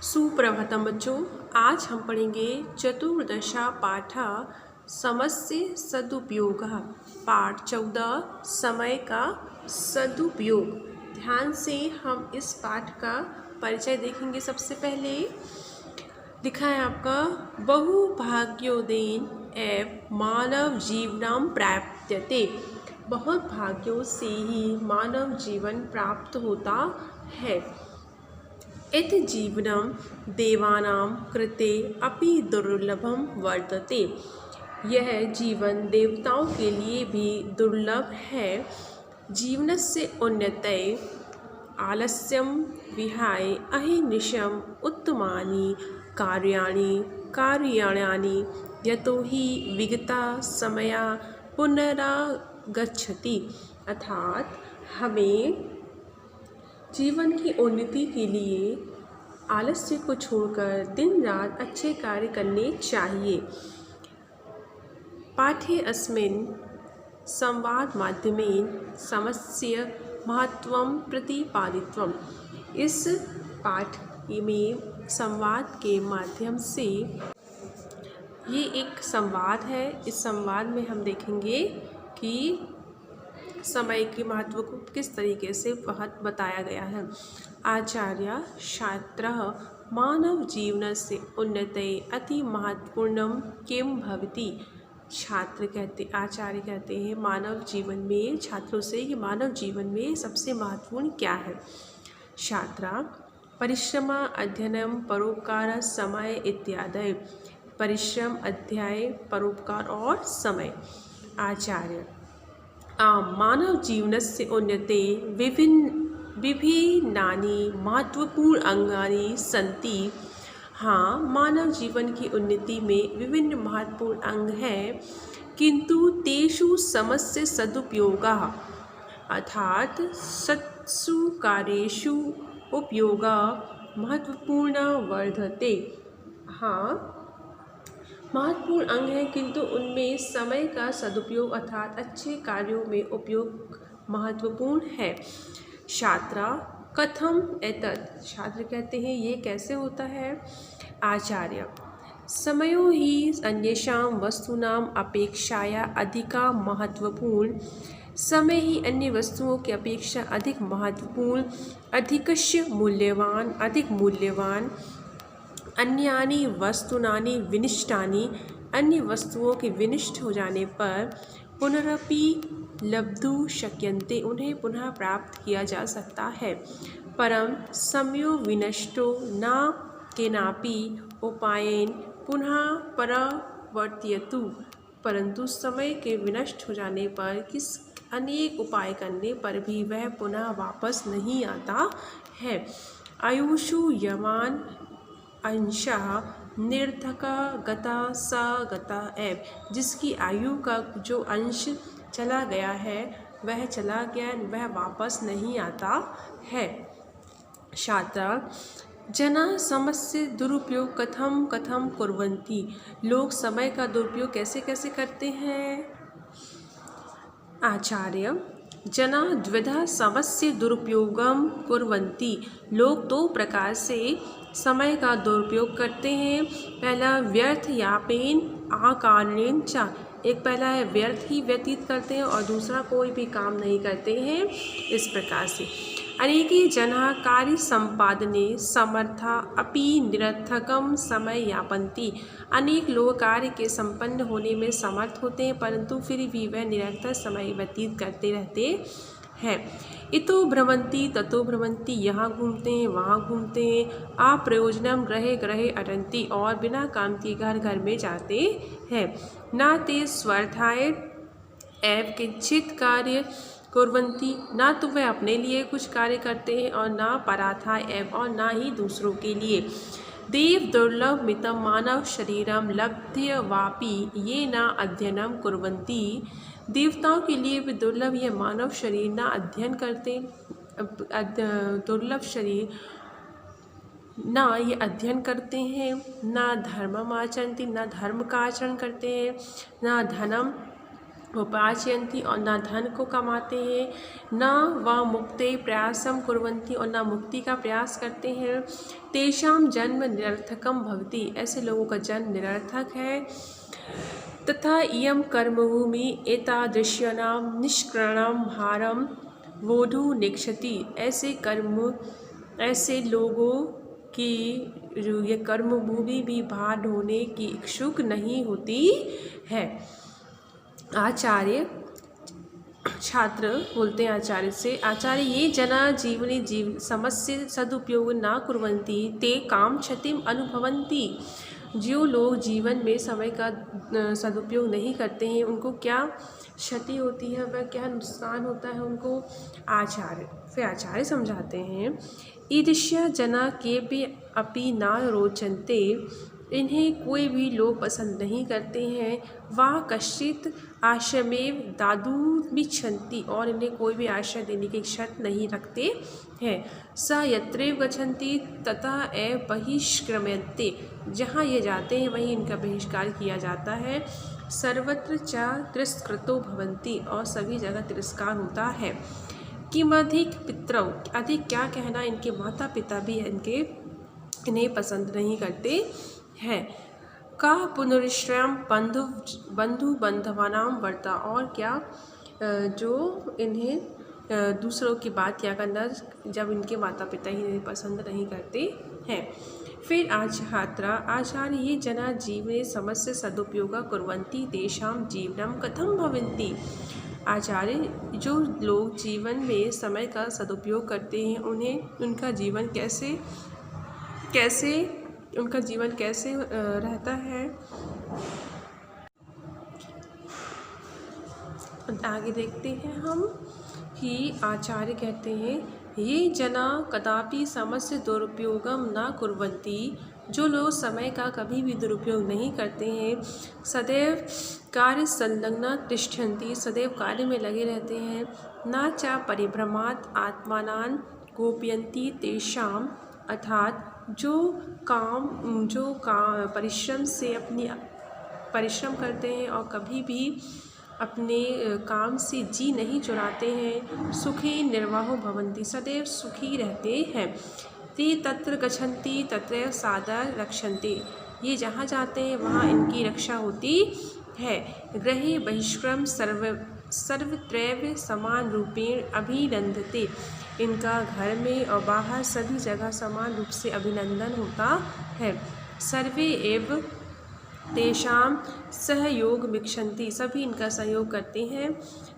सुप्रभातम बच्चों, आज हम पढ़ेंगे चतुर्दशा पाठ समस्य सदुपयोग। पाठ 14 समय का सदुपयोग। ध्यान से हम इस पाठ का परिचय देखेंगे। सबसे पहले लिखा है आपका बहुभाग्योदेन एव मानव जीवनम प्राप्यते। बहुत भाग्यों से ही मानव जीवन प्राप्त होता है। इत जीवनम देवानां कृते अपि दुर्लभम वर्तते। यह जीवन देवताओं के लिए भी दुर्लभ है। जीवनस्य उन्नतये आलस्यं विहाय अहिर्निशम् उत्तमानि कार्याणि यतो हि विगता समया पुनरागच्छति। अर्थात हमें जीवन की उन्नति के लिए आलस्य को छोड़कर दिन रात अच्छे कार्य करने चाहिए। पाठे अस्मिन् संवाद माध्यमेन समस्य महत्वं प्रतिपादितम्। इस पाठ में संवाद के माध्यम से, ये एक संवाद है, इस संवाद में हम देखेंगे कि समय के महत्व को किस तरीके से बताया गया है। आचार्य छात्रः मानव जीवनस्य उन्नतये अति महत्वपूर्णं किं भवति। आचार्य कहते हैं मानव जीवन में, छात्रों से कि मानव जीवन में सबसे महत्वपूर्ण क्या है। छात्रा परिश्रम अध्ययनम परोपकार समय इत्यादि। परिश्रम, अध्याय, परोपकार और समय। आचार्य मानव जीवनस्य उन्नते विभिन्नानि महत्वपूर्ण अंगानि सन्ति। हाँ, मानव जीवन की उन्नति में विभिन्न महत्वपूर्ण अंग हैं, किंतु तेषु समस्य सदुपयोगः अर्थात सत्सु कार्येषु उपयोगः महत्वपूर्ण वर्धते। हाँ, महत्वपूर्ण अंग है, किंतु उनमें समय का सदुपयोग अर्थात अच्छे कार्यों में उपयोग महत्वपूर्ण है। छात्रा कथम एतत्। छात्र कहते हैं ये कैसे होता है। आचार्य समयो हि अन्येषां वस्तूनां अपेक्षाया अधिका महत्वपूर्ण। समय ही अन्य वस्तुओं की अपेक्षा अधिक महत्वपूर्ण, अधिकस्य मूल्यवान, अधिक मूल्यवान। अन्यानि वस्तूनानि विनिष्टानि। अन्य वस्तुओं के विनिष्ट हो जाने पर पुनरपि लब्धुं शक्यन्ते, उन्हें पुनः प्राप्त किया जा सकता है। परम समयो विनष्टो न केनापि उपायेन पुनः परावर्तयतु। परंतु समय के विनष्ट हो जाने पर अनेक उपाय करने पर भी वह पुनः वापस नहीं आता है। आयुषु यमान अंशः निरर्थका गता सा गता एव। जिसकी आयु का जो अंश चला गया है वह चला गया, वह वापस नहीं आता है। छात्रा जना समस्य दुरुपयोग कथम कथम कुर्वन्ति। लोग समय का दुरुपयोग कैसे कैसे करते हैं। आचार्य जना द्विधा समस्य दुरुपयोगम कुर्वन्ति। लोग दो प्रकार से समय का दुरुपयोग करते हैं। पहला व्यर्थ यापेन अकारणेन च। एक पहला है व्यर्थ ही व्यतीत करते हैं और दूसरा कोई भी काम नहीं करते हैं। इस प्रकार से अनेके जनाः कार्य संपादने समर्था अपि निरर्थकम समय यापन्ति। अनेक लोग कार्य के संपन्न होने में समर्थ होते हैं, परंतु फिर भी वह निरर्थक समय व्यतीत करते रहते हैं। इतो भ्रमन्ति ततो भ्रमन्ति। यहाँ घूमते हैं, वहाँ घूमते हैं। अप्रयोजनम गृहे गृहे अटन्ति। और बिना काम के घर घर में जाते हैं। न ते स्वार्थाय एव किंचित् कार्य कुर्वन्ति। ना तो वह अपने लिए कुछ कार्य करते हैं और ना परार्थाय एव और ना ही दूसरों के लिए। देव दुर्लभ मितम मानव शरीरम लब्ध्य वापि ये न अध्ययनम कुर्वन्ति। देवताओं के लिए भी दुर्लभ यह मानव शरीर ना अध्ययन करते, दुर्लभ शरीर ना ये अध्ययन करते हैं, ना धर्मम आचरन्ति, ना धर्म का आचरण करते हैं, ना धनम उपार्जयन्ति और न धन को कमाते हैं, न व मुक्ते प्रयासम कुर्वन्ति और न मुक्ति का प्रयास करते हैं। तेषां जन्म निरर्थकम भवति, ऐसे लोगों का जन्म निरर्थक है। तथा इयं कर्मभूमि एतादृश्यानां निष्क्रियाणां भारम वोढुः नेक्षति, ऐसे लोगों की जो ये कर्मभूमि भी भार ढोने की इच्छुक नहीं होती है। आचार्य छात्र बोलते हैं आचार्य से, आचार्य ये जना जीवने समस्य सदुपयोग न कुर्वन्ति ते काम क्षतिम अनुभवन्ति, जो लोग जीवन में समय का सदुपयोग नहीं करते हैं उनको क्या क्षति होती है, वह क्या नुकसान होता है उनको। फिर आचार्य समझाते हैं, ईदृश्य जना केऽपि अपि न रोचन्ते, इन्हें कोई भी लोग पसंद नहीं करते हैं। वह कश्चित आश्रमेव दातुमिच्छन्ति, और इन्हें कोई भी आश्रय देने की इच्छा नहीं रखते हैं। स यत्रैव गच्छन्ति ततः एव बहिष्क्रम्यन्ते, जहाँ ये जाते हैं वहीं इनका बहिष्कार किया जाता है। सर्वत्र च तिरस्कृतो भवन्ति, और सभी जगह तिरस्कार होता है। किमधिक पितरौ, अधिक क्या कहना, इनके माता पिता भी इन्हें पसंद नहीं करते हैं। का पुनरुश्रयम बंधु बंधवानां वर्ता, और क्या जो इन्हें दूसरों की बात क्या करना जब इनके माता पिता ही इन्हें पसंद नहीं करते हैं। फिर आचार्य ये जना जीवने समस्य सदुपयोग कुर्वन्ति तेषां जीवनं कथं भवन्ति, आचार्य जो लोग जीवन में समय का सदुपयोग करते हैं उनका जीवन कैसे रहता है। आगे देखते हैं हम कि आचार्य कहते हैं, ये जना कदापि समस्य दुरुपयोगम न कुर्वन्ति, जो लोग समय का कभी भी दुरुपयोग नहीं करते हैं। सदैव कार्य संलग्ना तिष्ठन्ति, सदैव कार्य में लगे रहते हैं। न च परिभ्रमात् आत्मानां गोपयन्ति तेषां, अर्थात जो परिश्रम से परिश्रम करते हैं और कभी भी अपने काम से जी नहीं चुराते हैं। सुखी निर्वाहो भवन्ति, सदैव सुखी रहते हैं। ते तत्र गच्छन्ति तत्रैव सादर रक्षन्ति, ये जहाँ जाते हैं वहाँ इनकी रक्षा होती है। गृहे बहिष्क्रम सर्वत्रैव समान रूपेण अभिनंदते, इनका घर में और बाहर सभी जगह समान रूप से अभिनंदन होता है। सर्वे एव तेषां सहयोगमिच्छन्ति, सभी इनका सहयोग करते हैं।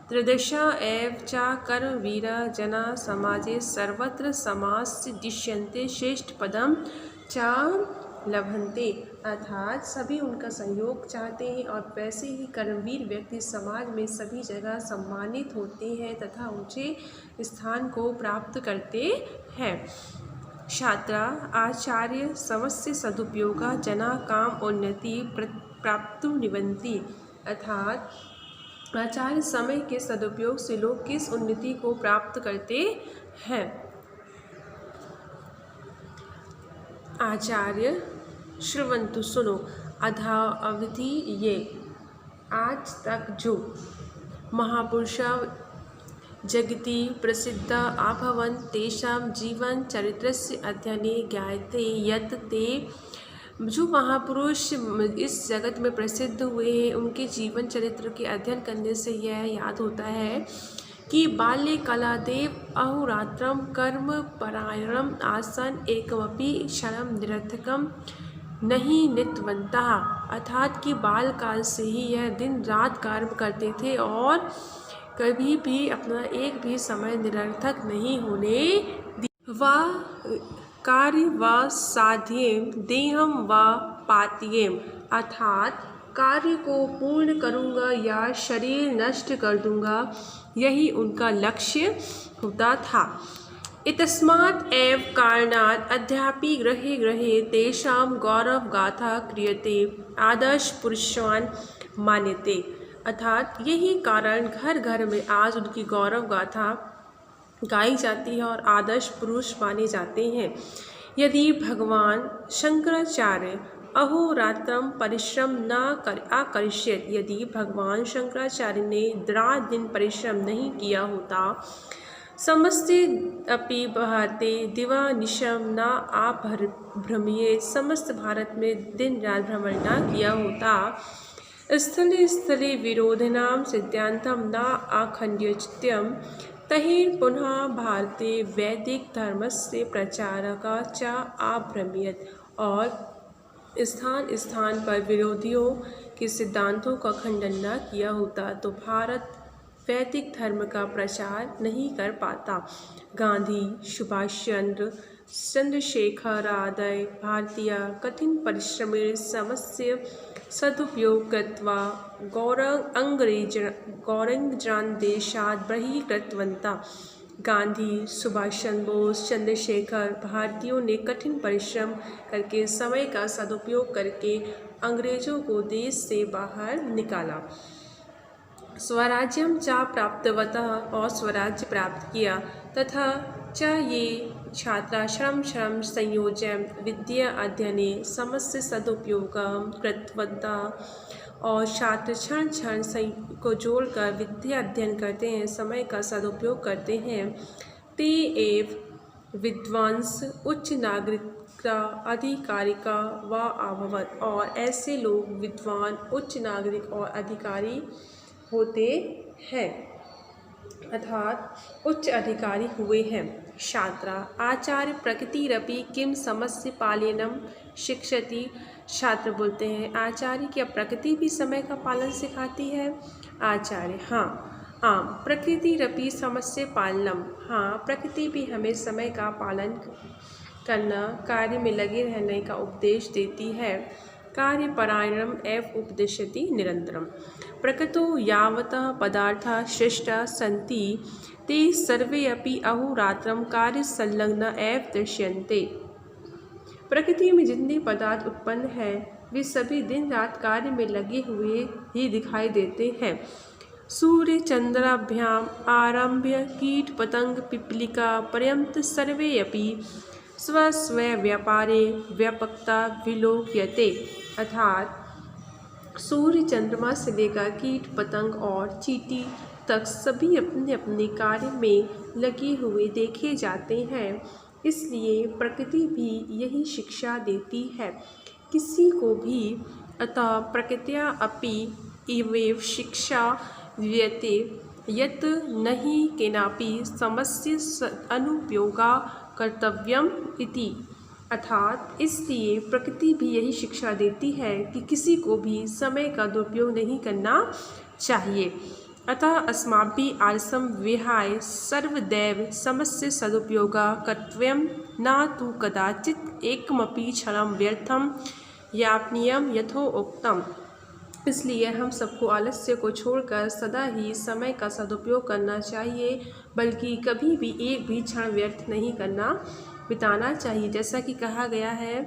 त्रिदशा एव च कर्मवीर जना समाजे सर्वत्र समास्य दिश्यन्ते श्रेष्ठ पदम च लभन्ते, अर्थात सभी उनका सहयोग चाहते हैं और वैसे ही कर्मवीर व्यक्ति समाज में सभी जगह सम्मानित होते हैं तथा ऊंचे स्थान को प्राप्त करते हैं। छात्रा आचार्य समस्य सदुपयोगा जना काम उन्नति प्राप्तुं निवन्ति, अर्थात आचार्य समय के सदुपयोग से लोग किस उन्नति को प्राप्त करते हैं। आचार्य श्रवन्तु सुनो, अधा अवधि ये आज तक जो महापुरुषा जगति प्रसिद्ध अभवन् तेषां जीवन चरित्रस्य अध्ययने ज्ञायते यत् ते, जो महापुरुष इस जगत में प्रसिद्ध हुए हैं उनके जीवन चरित्र के अध्ययन करने से यह याद होता है कि बाल्ये कलादेव अहोरात्रं कर्म परायणम् आसन् एकमपि क्षणं निरर्थकं नहीं नीतवन्तः, अर्थात कि बाल काल से ही यह दिन रात कार्य करते थे और कभी भी अपना एक भी समय निरर्थक नहीं होने दिया। वा कार्य व साध्येम देहम व पात्येम, अर्थात कार्य को पूर्ण करूँगा या शरीर नष्ट कर दूँगा, यही उनका लक्ष्य होता था। इतस्मात् एव कारणात् अद्यापि गृहे गृहे तेषां गौरव गाथा क्रियते आदर्श पुरुषान् मान्यते, अर्थात यही कारण घर घर में आज उनकी गौरव गाथा गाई जाती है और आदर्श पुरुष माने जाते हैं। यदि भगवान शंकराचार्य अहोरात्रम परिश्रम न आकरिष्यत, यदि भगवान शंकराचार्य ने रात दिन परिश्रम नहीं किया होता, समस्ते अपि भारते दिवानिशम न भ्रमिये, समस्त भारत में दिन रात भ्रमण न किया होता, स्थले स्थले विरोधिनां सिद्धांतम न आखंड्यत्यम, तहिं पुनः भारते वैदिक धर्मस्य प्रचारका च आभ्रमियत, और स्थान स्थान पर विरोधियों के सिद्धांतों का खंडन न किया होता तो भारत वैदिक धर्म का प्रचार नहीं कर पाता। गांधी, सुभाष चंद्र, चंद्रशेखरादय भारतीय कठिन परिश्रमेण समस्य सदुपयोग कृत्वा गौरंग्रान् देशात् बहिष्कृतवन्तः। गांधी, सुभाष चंद्र बोस, चंद्रशेखर भारतीयों ने कठिन परिश्रम करके समय का सदुपयोग करके अंग्रेजों को देश से बाहर निकाला। स्वराज्यम च प्राप्तवतः, और स्वराज्य प्राप्त किया, तथा च ये छात्रा श्रम संयोज्य विद्या अध्ययने समस्त सदुपयोगम कृतवन्तः, और छात्र क्षण क्षण को जोड़कर विद्या अध्ययन करते हैं, समय का सदुपयोग करते हैं। ते एव विद्वांस उच्च नागरिका अधिकारिका व अभवत्, और ऐसे लोग विद्वान, उच्च नागरिक और अधिकारी होते हैं, अर्थात उच्च अधिकारी हुए हैं। छात्रा आचार्य प्रकृतिरपि किम समस्य पालनम शिक्षति, छात्र बोलते हैं आचार्य क्या प्रकृति भी समय का पालन सिखाती है। आचार्य हाँ, आम प्रकृतिरपि समस्य पालनम, हाँ प्रकृति भी हमें समय का पालन करना, कार्य में लगे रहने का उपदेश देती है। कार्यपरायणम एव उपदिशति निरंतरम, प्रकृतो यावतः पदार्थाः सृष्टाः सन्ति ते सर्वे अपि अहोरात्रं कार्यसंलग्ना एव दृश्यन्ते। प्रकृति में जितने पदार्थ उत्पन्न हैं वे सभी दिन रात कार्य में लगे हुए ही दिखाई देते हैं। सूर्य चंद्राभ्याम आरभ्य कीट पतंग पिपलिका पर्यंत सर्वे अपि स्वस्व व्यापारे व्यापकता विलोक्यते, अर्थात सूर्य चंद्रमा से लेकर कीट पतंग और चींटी तक सभी अपने अपने कार्य में लगे हुए देखे जाते हैं। इसलिए प्रकृति भी यही शिक्षा देती है किसी को भी। अतः प्रकृत्या अपि एवं शिक्षा दीयते यत् नहि केनापि समस्य अनुपयोगा कर्तव्यम इति, अर्थात इसलिए प्रकृति भी यही शिक्षा देती है कि किसी को भी समय का दुरुपयोग नहीं करना चाहिए। अतः अस्माभिः आलस्यं विहाय सर्वदैव समस्य सदुपयोगा कर्तव्यं, न तु कदाचित् एकमपि क्षणं व्यर्थं यापनीयं यथोक्तम्। इसलिए हम सबको आलस्य को छोड़कर सदा ही समय का सदुपयोग करना चाहिए, बल्कि कभी भी एक भी क्षण व्यर्थ नहीं करना बिताना चाहिए। जैसा कि कहा गया है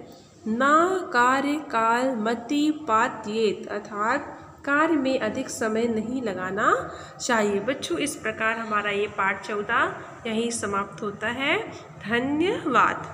ना कार्य काल मति पात्येत, अर्थात कार्य में अधिक समय नहीं लगाना चाहिए। बच्चों इस प्रकार हमारा ये पाठ 14 यहीं समाप्त होता है। धन्यवाद।